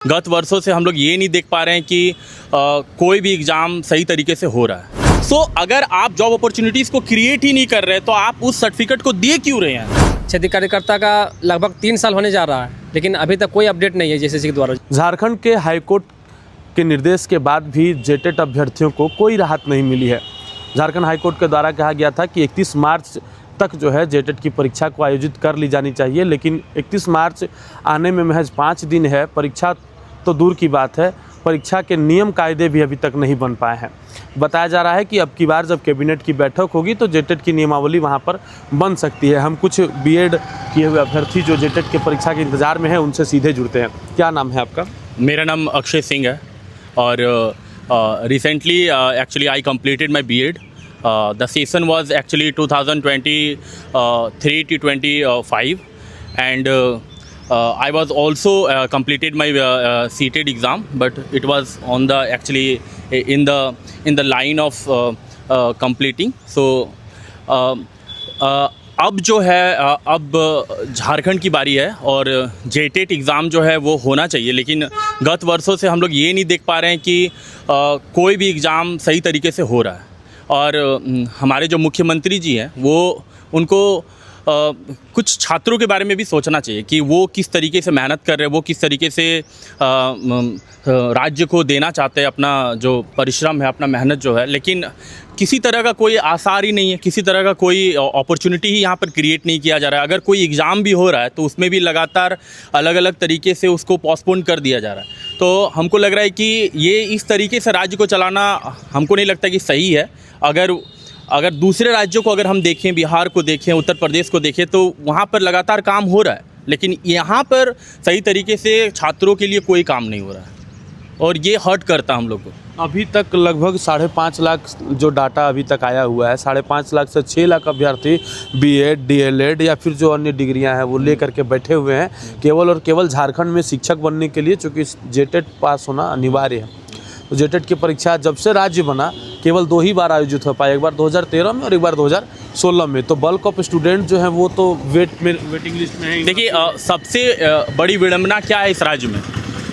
गत वर्षों से हम लोग ये नहीं देख पा रहे हैं कि कोई भी एग्ज़ाम सही तरीके से हो रहा है। सो अगर आप जॉब अपॉर्चुनिटीज़ को क्रिएट ही नहीं कर रहे तो आप उस सर्टिफिकेट को दे क्यों रहे हैं? क्षेत्रीय कार्यकर्ता का लगभग 3 साल होने जा रहा है, लेकिन अभी तक कोई अपडेट नहीं है जेसीसी के द्वारा। झारखंड के हाईकोर्ट के निर्देश के बाद भी जेटेट अभ्यर्थियों को कोई राहत नहीं मिली है। झारखंड हाईकोर्ट के द्वारा कहा गया था कि 31 मार्च तक जो है जेटेट की परीक्षा को आयोजित कर ली जानी चाहिए, लेकिन 31 मार्च आने में महज 5 दिन है। परीक्षा तो दूर की बात है, परीक्षा के नियम कायदे भी अभी तक नहीं बन पाए हैं। बताया जा रहा है कि अब की बार जब कैबिनेट की बैठक होगी तो जेटेट की नियमावली वहां पर बन सकती है। हम कुछ बीएड किए हुए अभ्यर्थी जो जेटेट की परीक्षा के इंतज़ार में हैं उनसे सीधे जुड़ते हैं। क्या नाम है आपका? मेरा नाम अक्षय सिंह है और recently actually I completed my BEd. The session was actually 2023 to 25 and I was also completed my CTET exam, but it was on the actually in the line of completing. So अब जो है अब झारखंड की बारी है और JTET exam जो है वो होना चाहिए, लेकिन गत वर्षों से हम लोग ये नहीं देख पा रहे हैं कि कोई भी एग्ज़ाम सही तरीके से हो रहा है। और हमारे जो मुख्यमंत्री जी हैं वो उनको कुछ छात्रों के बारे में भी सोचना चाहिए कि वो किस तरीके से मेहनत कर रहे हैं, वो किस तरीके से राज्य को देना चाहते हैं अपना जो परिश्रम है, अपना मेहनत जो है, लेकिन किसी तरह का कोई आसार ही नहीं है, किसी तरह का कोई अपॉर्चुनिटी ही यहाँ पर क्रिएट नहीं किया जा रहा है। अगर कोई एग्ज़ाम भी हो रहा है तो उसमें भी लगातार अलग अलग तरीके से उसको पोस्टपोन कर दिया जा रहा है। तो हमको लग रहा है कि ये इस तरीके से राज्य को चलाना हमको नहीं लगता कि सही है। अगर दूसरे राज्यों को अगर हम देखें, बिहार को देखें, उत्तर प्रदेश को देखें, तो वहाँ पर लगातार काम हो रहा है, लेकिन यहाँ पर सही तरीके से छात्रों के लिए कोई काम नहीं हो रहा है और ये हर्ट करता है हम लोग को। अभी तक लगभग 5.5 लाख जो डाटा अभी तक आया हुआ है, 5.5 लाख से 6 लाख अभ्यर्थी बीएड, डीएलएड या फिर जो अन्य डिग्रियां हैं वो लेकर के बैठे हुए हैं केवल और केवल झारखंड में शिक्षक बनने के लिए, चूँकि जेटेट पास होना अनिवार्य है। तो जेटेट की परीक्षा जब से राज्य बना केवल 2 ही बार आयोजित हो पाई, एक बार 2013 में और एक बार 2016 में। तो बल्क ऑफ स्टूडेंट जो हैं वो तो वेटिंग लिस्ट में है। देखिए सबसे बड़ी विडंबना क्या है इस राज्य में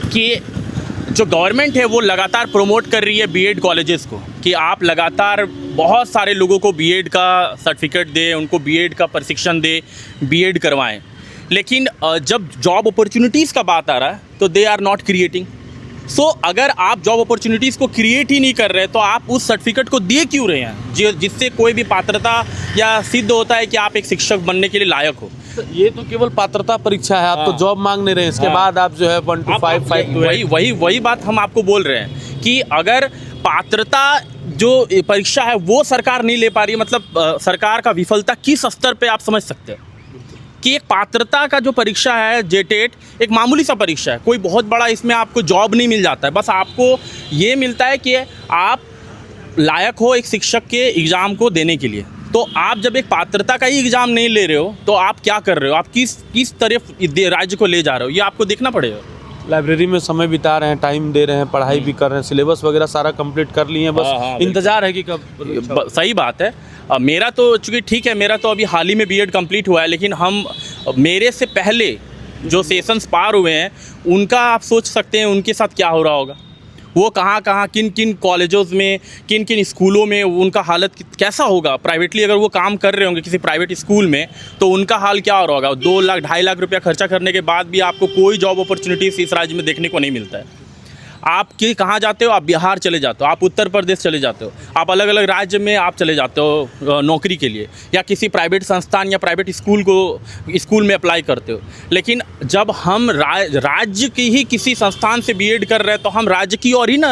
कि जो गवर्नमेंट है वो लगातार प्रमोट कर रही है बीएड कॉलेजेस को कि आप लगातार बहुत सारे लोगों को बीएड का सर्टिफिकेट दें, उनको बीएड का प्रशिक्षण दें, बीएड करवाएं, लेकिन जब जॉब अपॉर्चुनिटीज़ का बात आ रहा है तो दे आर नॉट क्रिएटिंग। सो अगर आप जॉब अपॉर्चुनिटीज़ को क्रिएट ही नहीं कर रहे तो आप उस सर्टिफिकेट को दे क्यों रहे हैं जिससे कोई भी पात्रता या सिद्ध होता है कि आप एक शिक्षक बनने के लिए लायक हो। ये तो केवल पात्रता परीक्षा है, आप तो जॉब मांग नहीं रहे हैं। इसके बाद आप जो है 1 to 5 वही बात हम आपको बोल रहे हैं कि अगर पात्रता जो परीक्षा है वो सरकार नहीं ले पा रही है, मतलब सरकार का विफलता किस स्तर पे आप समझ सकते हैं कि एक पात्रता का जो परीक्षा है जेटेट एक मामूली सा परीक्षा है, कोई बहुत बड़ा इसमें आपको जॉब नहीं मिल जाता है। बस आपको ये मिलता है कि आप लायक हो एक शिक्षक के एग्ज़ाम को देने के लिए। तो आप जब एक पात्रता का ही एग्ज़ाम नहीं ले रहे हो तो आप क्या कर रहे हो, आप किस तरफ राज्य को ले जा रहे हो, ये आपको देखना पड़ेगा। लाइब्रेरी में समय बिता रहे हैं, टाइम दे रहे हैं, पढ़ाई भी कर रहे हैं, सिलेबस वगैरह सारा कंप्लीट कर लिए हैं, बस इंतज़ार है कि कब। सही बात है। मेरा तो चूँकि ठीक है, मेरा तो अभी हाल ही में बीएड कंप्लीट हुआ है, लेकिन मेरे से पहले जो सेशंस पार हुए हैं उनका आप सोच सकते हैं उनके साथ क्या हो रहा होगा। वो कहाँ किन किन कॉलेजों में, किन किन स्कूलों में उनका हालत कैसा होगा। प्राइवेटली अगर वो काम कर रहे होंगे किसी प्राइवेट स्कूल में तो उनका हाल क्या हो रहा होगा। 2 लाख 2.5 लाख रुपया खर्चा करने के बाद भी आपको कोई जॉब अपॉर्चुनिटीज़ इस राज्य में देखने को नहीं मिलता है। आप कहाँ जाते हो, आप बिहार चले जाते हो, आप उत्तर प्रदेश चले जाते हो, आप अलग अलग राज्य में आप चले जाते हो नौकरी के लिए या किसी प्राइवेट संस्थान या प्राइवेट स्कूल में अप्लाई करते हो। लेकिन जब हम राज्य की ही किसी संस्थान से बीएड कर रहे हैं तो हम राज्य की और ही ना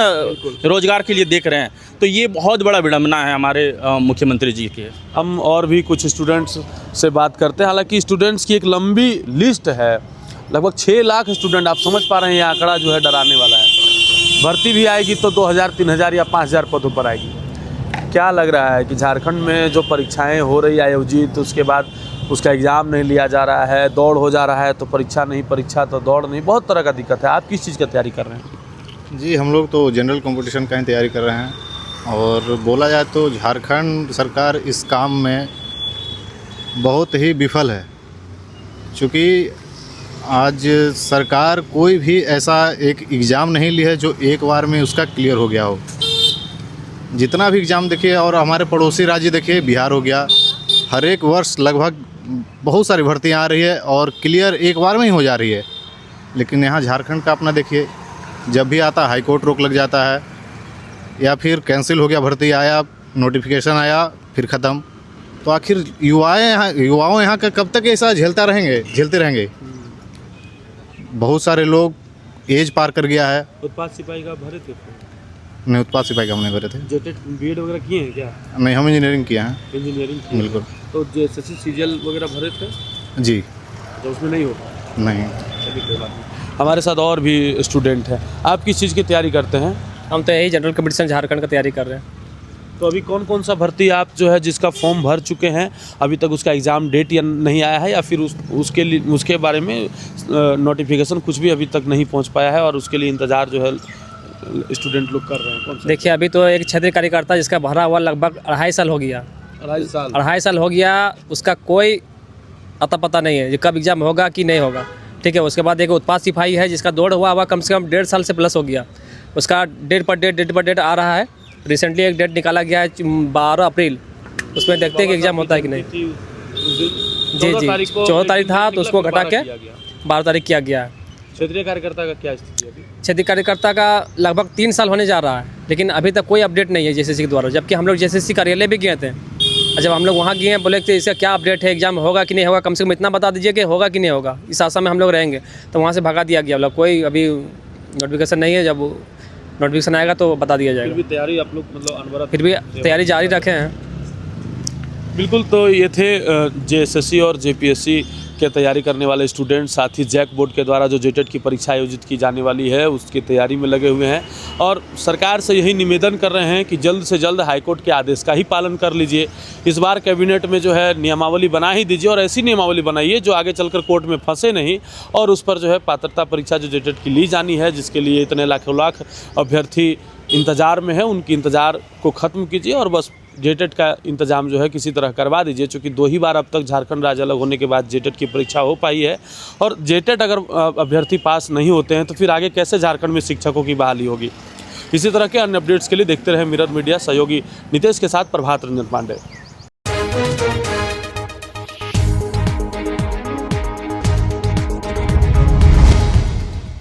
रोजगार के लिए देख रहे हैं। तो ये बहुत बड़ा विडंबना है हमारे मुख्यमंत्री जी के। हम और भी कुछ स्टूडेंट्स से बात करते हैं। हालांकि स्टूडेंट्स की एक लंबी लिस्ट है, लगभग 6 लाख स्टूडेंट। आप समझ पा रहे हैं ये आंकड़ा जो है डराने वाला है। भर्ती भी आएगी तो 2000, 3000 या 5000 पदों पर आएगी। क्या लग रहा है कि झारखंड में जो परीक्षाएं हो रही आयोजित, उसके बाद उसका एग्ज़ाम नहीं लिया जा रहा है, दौड़ हो जा रहा है तो परीक्षा नहीं, परीक्षा तो दौड़ नहीं, बहुत तरह का दिक्कत है। आप किस चीज़ का तैयारी कर रहे हैं? जी हम लोग तो जनरल कंपटीशन का ही तैयारी कर रहे हैं और बोला जाए तो झारखंड सरकार इस काम में बहुत ही विफल है, चूँकि आज सरकार कोई भी ऐसा एक एग्ज़ाम नहीं ली है जो एक बार में उसका क्लियर हो गया हो। जितना भी एग्ज़ाम देखिए, और हमारे पड़ोसी राज्य देखिए बिहार हो गया, हर एक वर्ष लगभग बहुत सारी भर्तियाँ आ रही है और क्लियर एक बार में ही हो जा रही है। लेकिन यहाँ झारखंड का अपना देखिए, जब भी आता हाई कोर्ट रोक लग जाता है, या फिर कैंसिल हो गया भर्ती, आया नोटिफिकेशन आया फिर ख़त्म। तो आखिर युवाओं यहाँ का कब तक ऐसा झेलते रहेंगे। बहुत सारे लोग एज पार कर गया है। उत्पाद सिपाही का भरे थे? नहीं, उत्पाद सिपाही का हम नहीं भरे थे। जेटेट बीएड वगैरह किए हैं क्या? नहीं, हम इंजीनियरिंग किया है। इंजीनियरिंग बिल्कुल। तो एसएससी सीजीएल वगैरह भरे थे? जी तो उसमें नहीं होता? नहीं। चलिए कोई बात नहीं। हमारे साथ और भी स्टूडेंट हैं। आप किस चीज़ की तैयारी करते हैं? हम तो यही जनरल कंपटीशन झारखंड का तैयारी कर रहे हैं। तो अभी कौन कौन सा भर्ती आप जो है जिसका फॉर्म भर चुके हैं, अभी तक उसका एग्ज़ाम डेट या नहीं आया है, या फिर उसके बारे में नोटिफिकेशन कुछ भी अभी तक नहीं पहुंच पाया है और उसके लिए इंतज़ार जो है स्टूडेंट लोग कर रहे हैं? कौन सा? देखिए, अभी तो एक क्षेत्रीय कार्यकर्ता जिसका भरा हुआ लगभग 2.5 साल हो गया। 2.5 साल हो गया, उसका कोई अता पता नहीं है कब एग्ज़ाम होगा कि नहीं होगा। ठीक है। उसके बाद एक उत्पाद सिपाही है जिसका दौड़ हुआ कम से कम 1.5 साल से प्लस हो गया। उसका डेट पर डेट आ रहा है। रिसेंटली एक डेट निकाला गया है 12 अप्रैल। उसमें देखते हैं कि एग्ज़ाम होता है कि नहीं। जी 14 तारीख था, तो उसको घटा के 12 तारीख किया गया है। क्षेत्रीय कार्यकर्ता का क्या स्थिति है अभी? क्षेत्रीय कार्यकर्ता का लगभग 3 साल होने जा रहा है, लेकिन अभी तक कोई अपडेट नहीं है जेएसएससी के द्वारा। जबकि हम लोग जेएसएससी कार्यालय भी गए थे, और जब हम लोग वहाँ गए बोले कि इसका क्या अपडेट है, एग्जाम होगा कि नहीं होगा, कम से कम इतना बता दीजिए कि होगा कि नहीं होगा, इस आशा में हम लोग रहेंगे। तो वहाँ से भगा दिया गया। मतलब कोई अभी नोटिफिकेशन नहीं है। जब नोटिफिकेशन आएगा तो बता दिया जाएगा। फिर भी तैयारी आप लोग मतलब अनवरत फिर भी तैयारी जारी रखे हैं। बिल्कुल। तो ये थे जेएसएससी और जेपीएससी के तैयारी करने वाले स्टूडेंट। साथ ही जैक बोर्ड के द्वारा जो जेटेट की परीक्षा आयोजित की जाने वाली है उसकी तैयारी में लगे हुए हैं, और सरकार से यही निवेदन कर रहे हैं कि जल्द से जल्द हाईकोर्ट के आदेश का ही पालन कर लीजिए। इस बार कैबिनेट में जो है नियमावली बना ही दीजिए, और ऐसी नियमावली बनाइए जो आगे चलकर कोर्ट में फंसे नहीं, और उस पर जो है पात्रता परीक्षा जो जेटेट की ली जानी है, जिसके लिए इतने लाखों लाख अभ्यर्थी इंतज़ार में है, उनकी इंतज़ार को ख़त्म कीजिए और बस जेटेट का इंतज़ाम जो है किसी तरह करवा दीजिए। चूँकि 2 ही बार अब तक झारखंड राज्य अलग होने के बाद जेटेट की परीक्षा हो पाई है, और जेटेट अगर अभ्यर्थी पास नहीं होते हैं तो फिर आगे कैसे झारखंड में शिक्षकों की बहाली होगी। इसी तरह के अन्य अपडेट्स के लिए देखते रहे मिरर मीडिया। सहयोगी नितेश के साथ प्रभात रंजन पांडे।